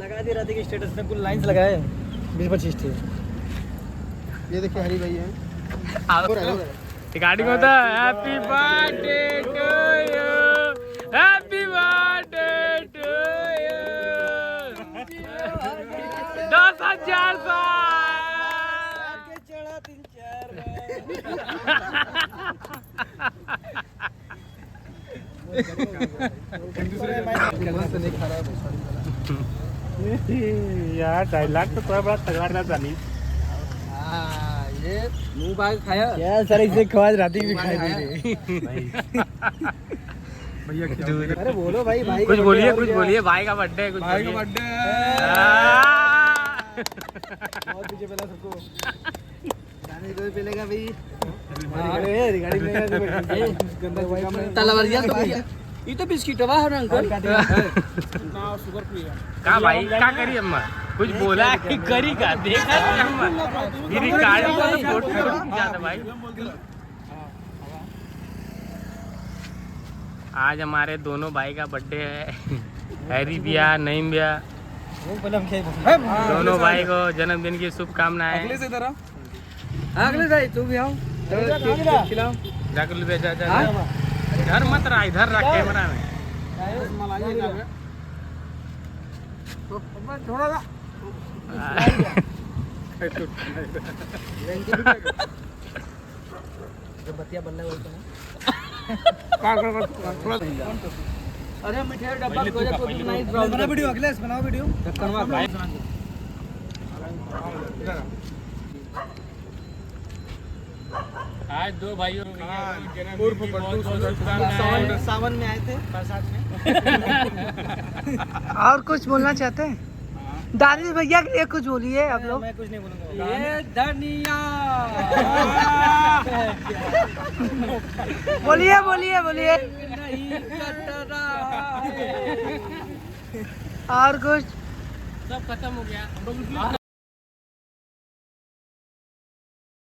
लगा दी रात के स्टेटस में कुल लाइंस लगाए 20-25 थे। ये देखिए हरी भाई है गाड़ी में होता happy birthday to you, happy birthday to you, 10,000 साल चढ़ा 3-4 यार डायलॉग तो थोड़ा बड़ा तगड़ा जानी। ये मुंह बाग खाया क्या सर, इसे खवाज राती भी खाई दी भैया। अरे बोलो भाई, भाई कुछ बोलिए, कुछ बोलिए। भाई का बर्थडे, कुछ भाई का बोलिए। बर्थडे बहुत पीछे पहला सबको जाने को मिलेगा भाई। अरे गाड़ी में गंदा तलवारिया तो भैया ये तो बिस्किट है ना अंकल ना शुगर फ्री है का भाई का करी अम्मा कुछ बोला कि करी का देखा अम्मा ये रिकॉर्ड को फोटो ज्यादा भाई। आज हमारे दोनों भाई का बर्थडे है। हैरी भैया, नईम भैया, दोनों भाई को जन्मदिन की शुभकामनाएं। अगले से इधर अगले भाई तू भी आओ खिलाओ जाकर ले जा जा। इधर मत रहा, इधर रख कैमरा में। थोड़ा सा बतिया बनना बोलते हैं। अरे मिठाई डब्बा बना वीडियो, अखिलेश बनाओ वीडियो। आज दो भाइयों सावन में आए थे बरसात में। और कुछ बोलना चाहते हैं? दानिश भैया के लिए कुछ बोलिए आप लोग। मैं कुछ नहीं बोलूंगा। ये धनिया बोलिए बोलिए बोलिए। नहीं कट रहा है। और कुछ सब खत्म हो गया।